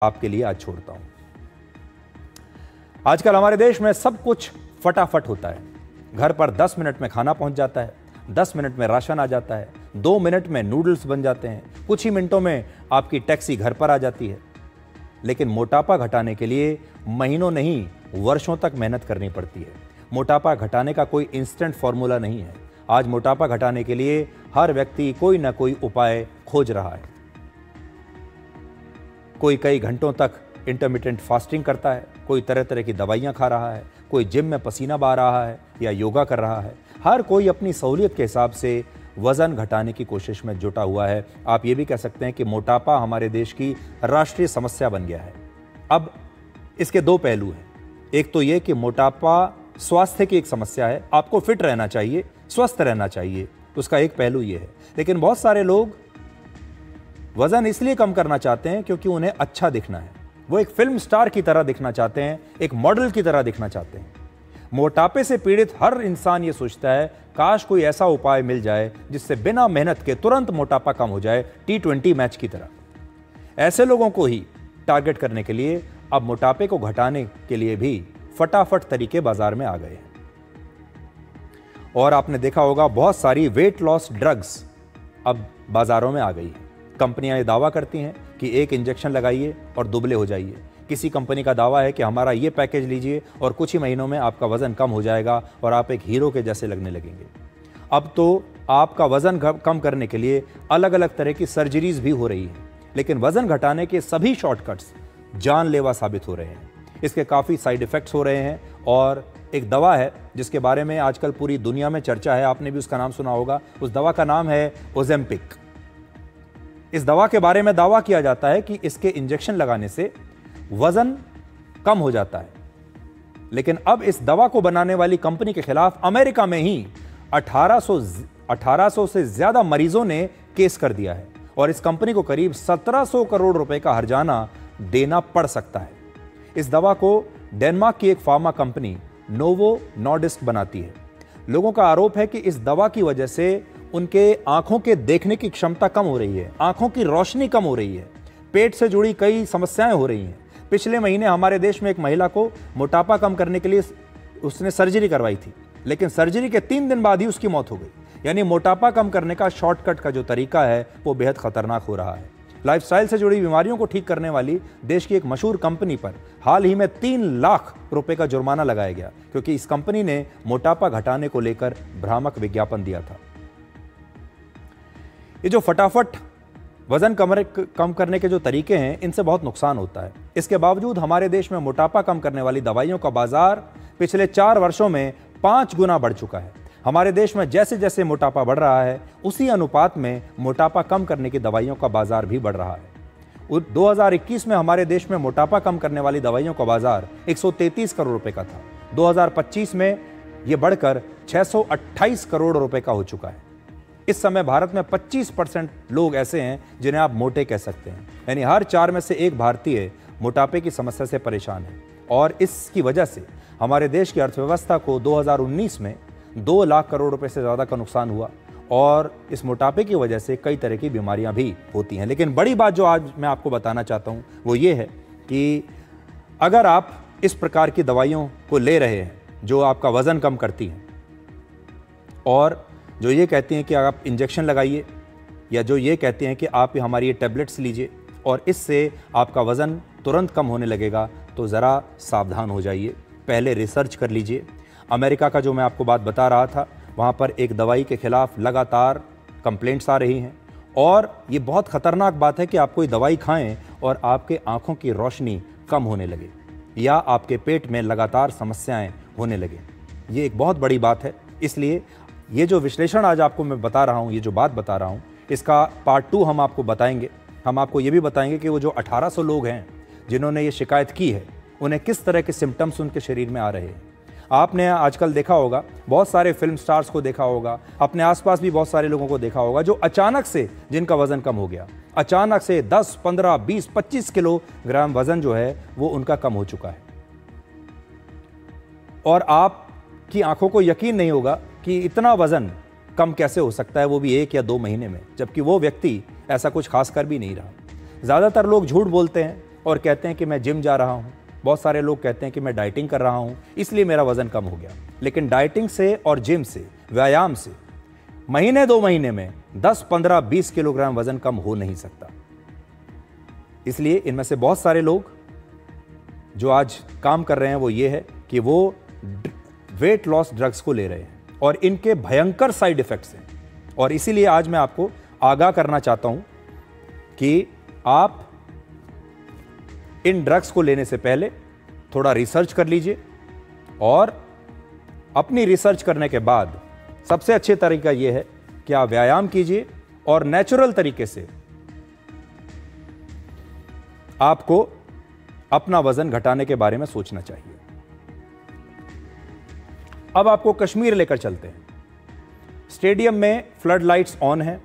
आपके लिए आज छोड़ता हूं। आजकल हमारे देश में सब कुछ फटाफट होता है। घर पर 10 मिनट में खाना पहुंच जाता है, 10 मिनट में राशन आ जाता है, 2 मिनट में नूडल्स बन जाते हैं, कुछ ही मिनटों में आपकी टैक्सी घर पर आ जाती है। लेकिन मोटापा घटाने के लिए महीनों नहीं वर्षों तक मेहनत करनी पड़ती है। मोटापा घटाने का कोई इंस्टेंट फॉर्मूला नहीं है। आज मोटापा घटाने के लिए हर व्यक्ति कोई ना कोई उपाय खोज रहा है। कोई कई घंटों तक इंटरमिटेंट फास्टिंग करता है, कोई तरह तरह की दवाइयां खा रहा है, कोई जिम में पसीना बहा रहा है या योगा कर रहा है। हर कोई अपनी सहूलियत के हिसाब से वजन घटाने की कोशिश में जुटा हुआ है। आप ये भी कह सकते हैं कि मोटापा हमारे देश की राष्ट्रीय समस्या बन गया है। अब इसके दो पहलू हैं। एक तो ये कि मोटापा स्वास्थ्य की एक समस्या है, आपको फिट रहना चाहिए, स्वस्थ रहना चाहिए, उसका एक पहलू ये है। लेकिन बहुत सारे लोग वजन इसलिए कम करना चाहते हैं क्योंकि उन्हें अच्छा दिखना है। वो एक फिल्म स्टार की तरह दिखना चाहते हैं, एक मॉडल की तरह दिखना चाहते हैं। मोटापे से पीड़ित हर इंसान ये सोचता है काश कोई ऐसा उपाय मिल जाए जिससे बिना मेहनत के तुरंत मोटापा कम हो जाए, T20 मैच की तरह। ऐसे लोगों को ही टारगेट करने के लिए अब मोटापे को घटाने के लिए भी फटाफट तरीके बाजार में आ गए हैं। और आपने देखा होगा बहुत सारी वेट लॉस ड्रग्स अब बाजारों में आ गई है। कंपनियां ये दावा करती हैं कि एक इंजेक्शन लगाइए और दुबले हो जाइए। किसी कंपनी का दावा है कि हमारा ये पैकेज लीजिए और कुछ ही महीनों में आपका वजन कम हो जाएगा और आप एक हीरो के जैसे लगने लगेंगे। अब तो आपका वजन कम करने के लिए अलग अलग तरह की सर्जरीज भी हो रही है। लेकिन वजन घटाने के सभी शॉर्टकट्स जानलेवा साबित हो रहे हैं। इसके काफ़ी साइड इफेक्ट्स हो रहे हैं। और एक दवा है जिसके बारे में आजकल पूरी दुनिया में चर्चा है, आपने भी उसका नाम सुना होगा। उस दवा का नाम है ओजेम्पिक। इस दवा के बारे में दावा किया जाता है कि इसके इंजेक्शन लगाने से वजन कम हो जाता है। लेकिन अब इस दवा को बनाने वाली कंपनी के खिलाफ अमेरिका में ही 1800 से ज्यादा मरीजों ने केस कर दिया है और इस कंपनी को करीब 1700 करोड़ रुपए का हर्जाना देना पड़ सकता है। इस दवा को डेनमार्क की एक फार्मा कंपनी नोवो नॉर्डिस्क बनाती है। लोगों का आरोप है कि इस दवा की वजह से उनके आंखों के देखने की क्षमता कम हो रही है, आंखों की रोशनी कम हो रही है, पेट से जुड़ी कई समस्याएं हो रही हैं। पिछले महीने हमारे देश में एक महिला को मोटापा कम करने के लिए उसने सर्जरी करवाई थी, लेकिन सर्जरी के 3 दिन बाद ही उसकी मौत हो गई। यानी मोटापा कम करने का शॉर्टकट का जो तरीका है वो बेहद खतरनाक हो रहा है। लाइफस्टाइल से जुड़ी बीमारियों को ठीक करने वाली देश की एक मशहूर कंपनी पर हाल ही में 3 लाख रुपए का जुर्माना लगाया गया क्योंकि इस कंपनी ने मोटापा घटाने को लेकर भ्रामक विज्ञापन दिया था। ये जो फटाफट वजन कम करने के जो तरीके हैं, इनसे बहुत नुकसान होता है। इसके बावजूद हमारे देश में मोटापा कम करने वाली दवाइयों का बाजार पिछले 4 वर्षों में 5 गुना बढ़ चुका है। हमारे देश में जैसे जैसे मोटापा बढ़ रहा है उसी अनुपात में मोटापा कम करने की दवाइयों का बाजार भी बढ़ रहा है। 2021 में हमारे देश में मोटापा कम करने वाली दवाइयों का बाजार 133 करोड़ रुपए का था। 2025 में यह बढ़कर 628 करोड़ रुपए का हो चुका है। इस समय भारत में 25% लोग ऐसे हैं जिन्हें आप मोटे कह सकते हैं। यानी हर 4 में से 1 भारतीय मोटापे की समस्या से परेशान है। और इसकी वजह से हमारे देश की अर्थव्यवस्था को 2019 में 2 लाख करोड़ रुपए से ज़्यादा का नुकसान हुआ। और इस मोटापे की वजह से कई तरह की बीमारियां भी होती हैं। लेकिन बड़ी बात जो आज मैं आपको बताना चाहता हूं वो ये है कि अगर आप इस प्रकार की दवाइयों को ले रहे हैं जो आपका वजन कम करती हैं और जो ये कहती हैं कि आप इंजेक्शन लगाइए या जो ये कहते हैं कि आप हमारी ये टैबलेट्स लीजिए और इससे आपका वज़न तुरंत कम होने लगेगा, तो ज़रा सावधान हो जाइए, पहले रिसर्च कर लीजिए। अमेरिका का जो मैं आपको बात बता रहा था, वहाँ पर एक दवाई के खिलाफ लगातार कंप्लेंट्स आ रही हैं और ये बहुत ख़तरनाक बात है कि आप कोई दवाई खाएं और आपके आँखों की रोशनी कम होने लगे या आपके पेट में लगातार समस्याएं होने लगे। ये एक बहुत बड़ी बात है। इसलिए ये जो विश्लेषण आज आपको मैं बता रहा हूँ, ये जो बात बता रहा हूँ, इसका पार्ट 2 हम आपको बताएंगे। हम आपको ये भी बताएंगे कि वो जो 1800 लोग हैं जिन्होंने ये शिकायत की है, उन्हें किस तरह के सिम्टम्स उनके शरीर में आ रहे हैं। आपने आजकल देखा होगा, बहुत सारे फिल्म स्टार्स को देखा होगा, अपने आसपास भी बहुत सारे लोगों को देखा होगा जो अचानक से जिनका वज़न कम हो गया, अचानक से 10, 15, 20, 25 किलोग्राम वज़न जो है वो उनका कम हो चुका है। और आपकी आंखों को यकीन नहीं होगा कि इतना वज़न कम कैसे हो सकता है, वो भी 1 या 2 महीने में, जबकि वो व्यक्ति ऐसा कुछ खास कर भी नहीं रहा। ज़्यादातर लोग झूठ बोलते हैं और कहते हैं कि मैं जिम जा रहा हूँ, बहुत सारे लोग कहते हैं कि मैं डाइटिंग कर रहा हूँ इसलिए मेरा वज़न कम हो गया। लेकिन डाइटिंग से और जिम से, व्यायाम से महीने 2 महीने में 10, 15, 20 किलोग्राम वज़न कम हो नहीं सकता। इसलिए इनमें से बहुत सारे लोग जो आज काम कर रहे हैं वो ये है कि वो वेट लॉस ड्रग्स को ले रहे हैं और इनके भयंकर साइड इफेक्ट्स हैं। और इसीलिए आज मैं आपको आगाह करना चाहता हूं कि आप इन ड्रग्स को लेने से पहले थोड़ा रिसर्च कर लीजिए और अपनी रिसर्च करने के बाद सबसे अच्छे तरीका यह है कि आप व्यायाम कीजिए और नेचुरल तरीके से आपको अपना वजन घटाने के बारे में सोचना चाहिए। अब आपको कश्मीर लेकर चलते हैं। स्टेडियम में फ्लड लाइट्स ऑन है,